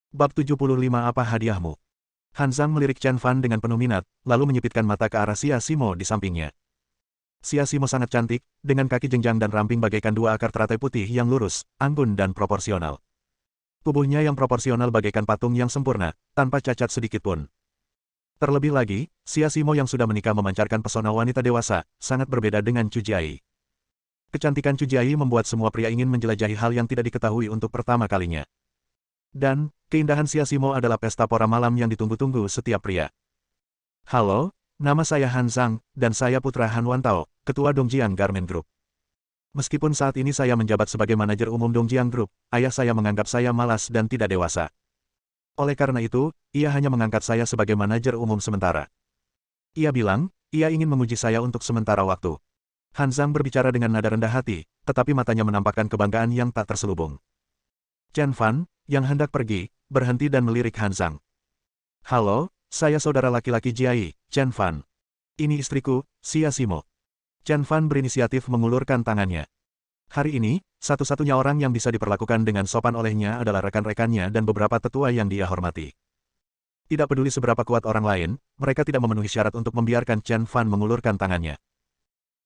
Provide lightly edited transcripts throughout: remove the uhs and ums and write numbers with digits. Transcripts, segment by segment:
Bab 75 Apa hadiahmu? Han Zhang melirik Chen Fan dengan penuh minat, lalu menyipitkan mata ke arah Xia Simo di sampingnya. Xia Simo sangat cantik, dengan kaki jenjang dan ramping bagaikan dua akar teratai putih yang lurus, anggun dan proporsional. Tubuhnya yang proporsional bagaikan patung yang sempurna, tanpa cacat sedikit pun. Terlebih lagi, Xia Simo yang sudah menikah memancarkan pesona wanita dewasa, sangat berbeda dengan Chu Jiai. Kecantikan Chu Jiai membuat semua pria ingin menjelajahi hal yang tidak diketahui untuk pertama kalinya. Dan, keindahan Xia Simo adalah pesta pora malam yang ditunggu-tunggu setiap pria. Halo, nama saya Han Zhang, dan saya putra Han Wantao, ketua Dongjiang Garment Group. Meskipun saat ini saya menjabat sebagai manajer umum Dongjiang Group, ayah saya menganggap saya malas dan tidak dewasa. Oleh karena itu, ia hanya mengangkat saya sebagai manajer umum sementara. Ia bilang, ia ingin menguji saya untuk sementara waktu. Han Zhang berbicara dengan nada rendah hati, tetapi matanya menampakkan kebanggaan yang tak terselubung. Chen Fan, yang hendak pergi, berhenti dan melirik Han Zhang. Halo, saya saudara laki-laki Jiai, Chen Fan. Ini istriku, Xia Simo. Chen Fan berinisiatif mengulurkan tangannya. Hari ini, satu-satunya orang yang bisa diperlakukan dengan sopan olehnya adalah rekan-rekannya dan beberapa tetua yang dia hormati. Tidak peduli seberapa kuat orang lain, mereka tidak memenuhi syarat untuk membiarkan Chen Fan mengulurkan tangannya.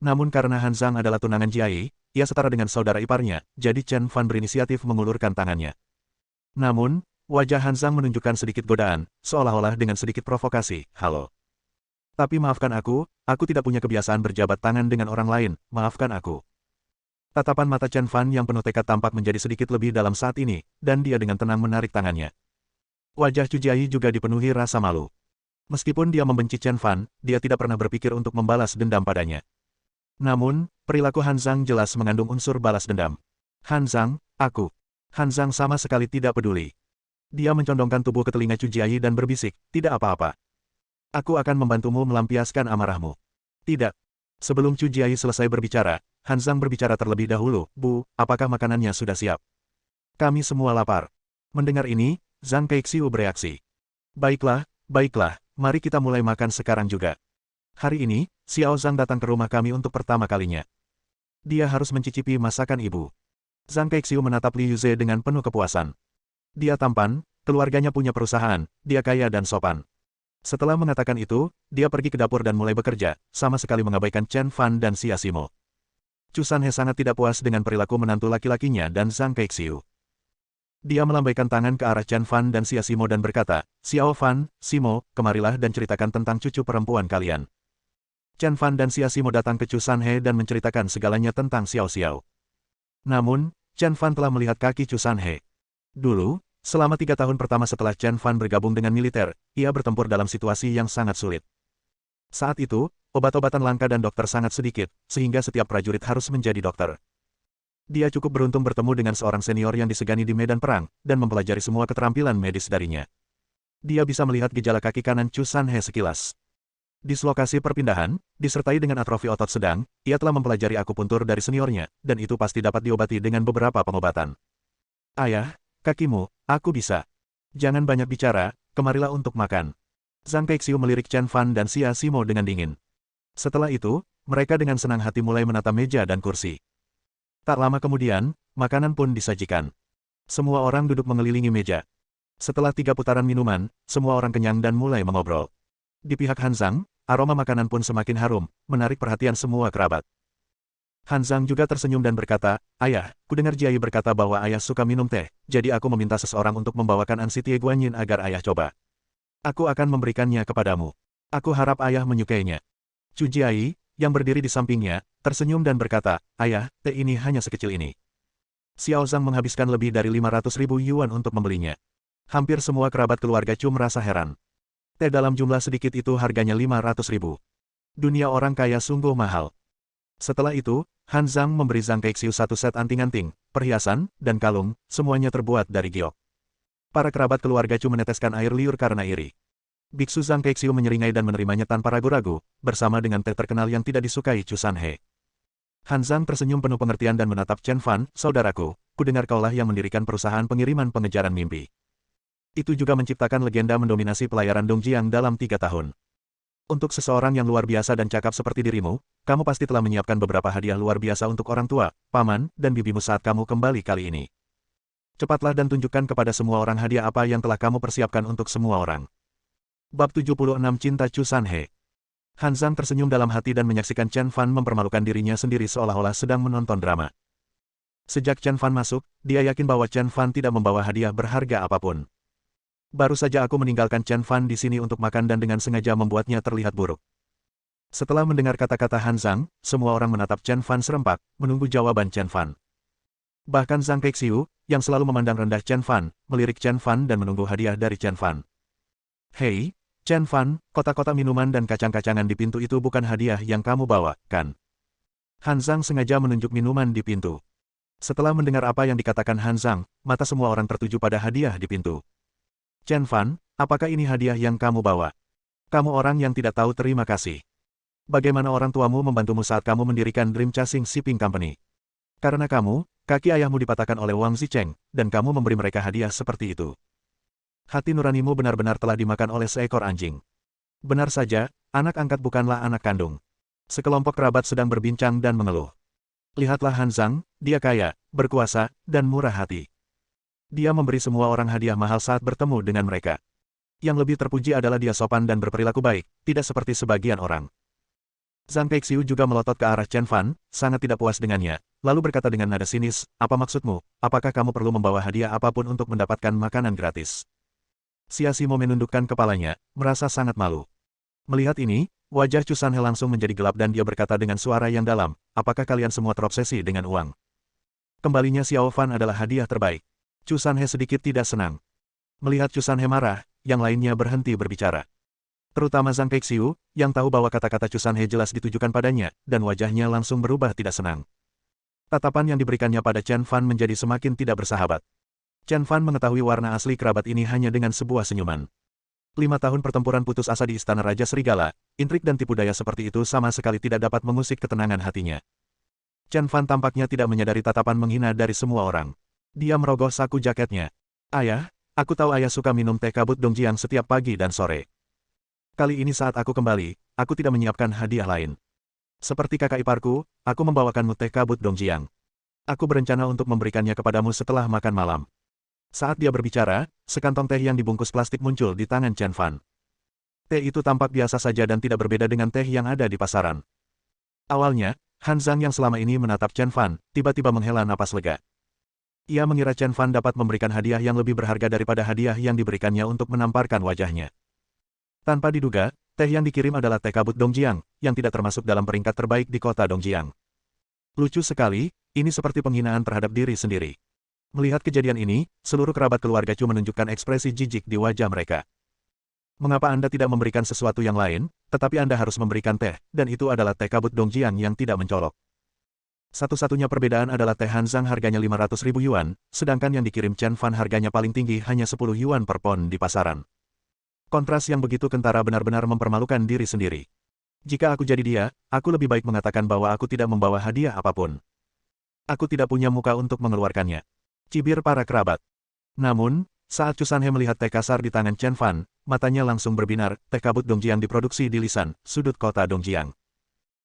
Namun karena Han Zhang adalah tunangan Jiai, ia setara dengan saudara iparnya, jadi Chen Fan berinisiatif mengulurkan tangannya. Namun, wajah Han Zhang menunjukkan sedikit godaan, seolah-olah dengan sedikit provokasi, halo. Tapi maafkan aku tidak punya kebiasaan berjabat tangan dengan orang lain, maafkan aku. Tatapan mata Chen Fan yang penuh tekad tampak menjadi sedikit lebih dalam saat ini, dan dia dengan tenang menarik tangannya. Wajah Chu Jiai juga dipenuhi rasa malu. Meskipun dia membenci Chen Fan, dia tidak pernah berpikir untuk membalas dendam padanya. Namun, perilaku Han Zhang jelas mengandung unsur balas dendam. Han Zhang, aku. Han Zhang sama sekali tidak peduli. Dia mencondongkan tubuh ke telinga Chu Jiai dan berbisik, tidak apa-apa. Aku akan membantumu melampiaskan amarahmu. Tidak. Sebelum Chu Jiai selesai berbicara, Han Zhang berbicara terlebih dahulu, Bu, apakah makanannya sudah siap? Kami semua lapar. Mendengar ini, Zhang Keixiu bereaksi. Baiklah, mari kita mulai makan sekarang juga. Hari ini, Xiao Zhang datang ke rumah kami untuk pertama kalinya. Dia harus mencicipi masakan ibu. Zhang Keixiu menatap Li Yuze dengan penuh kepuasan. Dia tampan, keluarganya punya perusahaan, dia kaya dan sopan. Setelah mengatakan itu, dia pergi ke dapur dan mulai bekerja, sama sekali mengabaikan Chen Fan dan Xia Simo. Chu Sanhe sangat tidak puas dengan perilaku menantu laki-lakinya dan Zhang Keixiu. Dia melambaikan tangan ke arah Chen Fan dan Xia Simo dan berkata, Xiao Fan, Simo, kemarilah dan ceritakan tentang cucu perempuan kalian. Chen Fan dan Xia Simo datang ke Chu Sanhe dan menceritakan segalanya tentang Xiao Xiao. Namun, Chen Fan telah melihat kaki Chu Sanhe. Dulu, selama 3 tahun pertama setelah Chen Fan bergabung dengan militer, ia bertempur dalam situasi yang sangat sulit. Saat itu, obat-obatan langka dan dokter sangat sedikit, sehingga setiap prajurit harus menjadi dokter. Dia cukup beruntung bertemu dengan seorang senior yang disegani di medan perang, dan mempelajari semua keterampilan medis darinya. Dia bisa melihat gejala kaki kanan Chu Sanhe sekilas. Dislokasi perpindahan, disertai dengan atrofi otot sedang, ia telah mempelajari akupuntur dari seniornya, dan itu pasti dapat diobati dengan beberapa pengobatan. Ayah, kakimu, aku bisa. Jangan banyak bicara, kemarilah untuk makan. Zhang Keixiu melirik Chen Fan dan Xia Simo dengan dingin. Setelah itu, mereka dengan senang hati mulai menata meja dan kursi. Tak lama kemudian, makanan pun disajikan. Semua orang duduk mengelilingi meja. Setelah 3 putaran minuman, semua orang kenyang dan mulai mengobrol. Di pihak Han Zhang, aroma makanan pun semakin harum, menarik perhatian semua kerabat. Han Zhang juga tersenyum dan berkata, Ayah, kudengar Jiai berkata bahwa ayah suka minum teh, jadi aku meminta seseorang untuk membawakan Ansi Tie Guanyin agar ayah coba. Aku akan memberikannya kepadamu. Aku harap ayah menyukainya. Chu Jiai, yang berdiri di sampingnya, tersenyum dan berkata, Ayah, teh ini hanya sekecil ini. Xiao Zhang menghabiskan lebih dari 500.000 yuan untuk membelinya. Hampir semua kerabat keluarga Chu merasa heran. Teh dalam jumlah sedikit itu harganya 500.000. Dunia orang kaya sungguh mahal. Setelah itu, Han Zhang memberi Zhang Keixiu 1 set anting-anting, perhiasan, dan kalung, semuanya terbuat dari giok. Para kerabat keluarga Chu meneteskan air liur karena iri. Biksu Zhang Keixiu menyeringai dan menerimanya tanpa ragu-ragu, bersama dengan teh terkenal yang tidak disukai Chu Sanhe. Han Zhang tersenyum penuh pengertian dan menatap Chen Fan, saudaraku, kudengar kaulah yang mendirikan perusahaan pengiriman pengejaran mimpi. Itu juga menciptakan legenda mendominasi pelayaran Dongjiang dalam 3 tahun. Untuk seseorang yang luar biasa dan cakap seperti dirimu, kamu pasti telah menyiapkan beberapa hadiah luar biasa untuk orang tua, paman, dan bibimu saat kamu kembali kali ini. Cepatlah dan tunjukkan kepada semua orang hadiah apa yang telah kamu persiapkan untuk semua orang. Bab 76 Cinta Chu Sanhe. Han Zhang tersenyum dalam hati dan menyaksikan Chen Fan mempermalukan dirinya sendiri seolah-olah sedang menonton drama. Sejak Chen Fan masuk, dia yakin bahwa Chen Fan tidak membawa hadiah berharga apapun. Baru saja aku meninggalkan Chen Fan di sini untuk makan dan dengan sengaja membuatnya terlihat buruk. Setelah mendengar kata-kata Han Zhang, semua orang menatap Chen Fan serempak, menunggu jawaban Chen Fan. Bahkan Zhang Keixiu, yang selalu memandang rendah Chen Fan, melirik Chen Fan dan menunggu hadiah dari Chen Fan. Hei, Chen Fan, kotak-kotak minuman dan kacang-kacangan di pintu itu bukan hadiah yang kamu bawa, kan? Han Zhang sengaja menunjuk minuman di pintu. Setelah mendengar apa yang dikatakan Han Zhang, mata semua orang tertuju pada hadiah di pintu. Chen Fan, apakah ini hadiah yang kamu bawa? Kamu orang yang tidak tahu terima kasih. Bagaimana orang tuamu membantumu saat kamu mendirikan Dream Chasing Shipping Company? Karena kamu, kaki ayahmu dipatahkan oleh Wang Zicheng, dan kamu memberi mereka hadiah seperti itu. Hati nuranimu benar-benar telah dimakan oleh seekor anjing. Benar saja, anak angkat bukanlah anak kandung. Sekelompok kerabat sedang berbincang dan mengeluh. Lihatlah Han Zhang, dia kaya, berkuasa, dan murah hati. Dia memberi semua orang hadiah mahal saat bertemu dengan mereka. Yang lebih terpuji adalah dia sopan dan berperilaku baik, tidak seperti sebagian orang. Zhang Keixiu juga melotot ke arah Chen Fan, sangat tidak puas dengannya, lalu berkata dengan nada sinis, apa maksudmu, apakah kamu perlu membawa hadiah apapun untuk mendapatkan makanan gratis? Xia Simo menundukkan kepalanya, merasa sangat malu. Melihat ini, wajah Chu Sanhe langsung menjadi gelap dan dia berkata dengan suara yang dalam, apakah kalian semua terobsesi dengan uang? Kembalinya Xiao Fan adalah hadiah terbaik. Chu Sanhe sedikit tidak senang. Melihat Chu Sanhe marah, yang lainnya berhenti berbicara. Terutama Zhang Keixiu, yang tahu bahwa kata-kata Chu Sanhe jelas ditujukan padanya, dan wajahnya langsung berubah tidak senang. Tatapan yang diberikannya pada Chen Fan menjadi semakin tidak bersahabat. Chen Fan mengetahui warna asli kerabat ini hanya dengan sebuah senyuman. 5 tahun pertempuran putus asa di Istana Raja Serigala, intrik dan tipu daya seperti itu sama sekali tidak dapat mengusik ketenangan hatinya. Chen Fan tampaknya tidak menyadari tatapan menghina dari semua orang. Dia merogoh saku jaketnya. Ayah, aku tahu ayah suka minum teh kabut Dongjiang setiap pagi dan sore. Kali ini saat aku kembali, aku tidak menyiapkan hadiah lain. Seperti kakak iparku, aku membawakanmu teh kabut Dongjiang. Aku berencana untuk memberikannya kepadamu setelah makan malam. Saat dia berbicara, sekantong teh yang dibungkus plastik muncul di tangan Chen Fan. Teh itu tampak biasa saja dan tidak berbeda dengan teh yang ada di pasaran. Awalnya, Han Zhang yang selama ini menatap Chen Fan, tiba-tiba menghela napas lega. Ia mengira Chen Fan dapat memberikan hadiah yang lebih berharga daripada hadiah yang diberikannya untuk menamparkan wajahnya. Tanpa diduga, teh yang dikirim adalah teh kabut Dongjiang, yang tidak termasuk dalam peringkat terbaik di kota Dongjiang. Lucu sekali, ini seperti penghinaan terhadap diri sendiri. Melihat kejadian ini, seluruh kerabat keluarga Chu menunjukkan ekspresi jijik di wajah mereka. Mengapa Anda tidak memberikan sesuatu yang lain, tetapi Anda harus memberikan teh, dan itu adalah teh kabut Dongjiang yang tidak mencolok. Satu-satunya perbedaan adalah teh Han Zhang harganya 500.000 yuan, sedangkan yang dikirim Chen Fan harganya paling tinggi hanya 10 yuan per pon di pasaran. Kontras yang begitu kentara benar-benar mempermalukan diri sendiri. Jika aku jadi dia, aku lebih baik mengatakan bahwa aku tidak membawa hadiah apapun. Aku tidak punya muka untuk mengeluarkannya. Cibir para kerabat. Namun, saat Chu Sanhe melihat teh kasar di tangan Chen Fan, matanya langsung berbinar, teh kabut Dongjiang diproduksi di Lisan, sudut kota Dongjiang.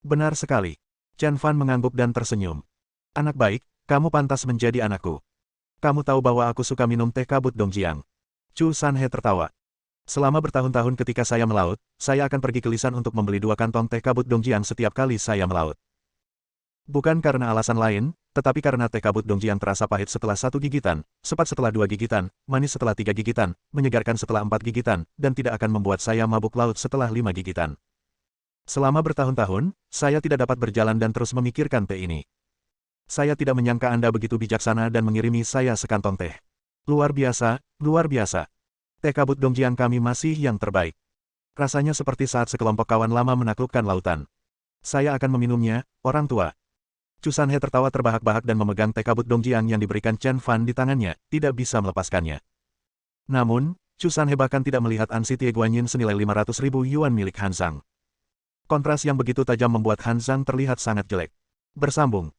Benar sekali. Chen Fan mengangguk dan tersenyum. Anak baik, kamu pantas menjadi anakku. Kamu tahu bahwa aku suka minum teh kabut Dongjiang. Chu Sanhe tertawa. Selama bertahun-tahun ketika saya melaut, saya akan pergi ke Lisan untuk membeli 2 kantong teh kabut Dongjiang setiap kali saya melaut. Bukan karena alasan lain, tetapi karena teh kabut Dongjiang terasa pahit setelah 1 gigitan, sepat setelah 2 gigitan, manis setelah 3 gigitan, menyegarkan setelah 4 gigitan, dan tidak akan membuat saya mabuk laut setelah 5 gigitan. Selama bertahun-tahun, saya tidak dapat berjalan dan terus memikirkan teh ini. Saya tidak menyangka Anda begitu bijaksana dan mengirimi saya sekantong teh. Luar biasa, luar biasa. Teh kabut Dongjiang kami masih yang terbaik. Rasanya seperti saat sekelompok kawan lama menaklukkan lautan. Saya akan meminumnya, orang tua. Chu Sanhe tertawa terbahak-bahak dan memegang teh kabut Dongjiang yang diberikan Chen Fan di tangannya, tidak bisa melepaskannya. Namun, Chu Sanhe bahkan tidak melihat ansi Tie Guanyin senilai 500.000 yuan milik Han Zhang. Kontras yang begitu tajam membuat Han Zhang terlihat sangat jelek. Bersambung.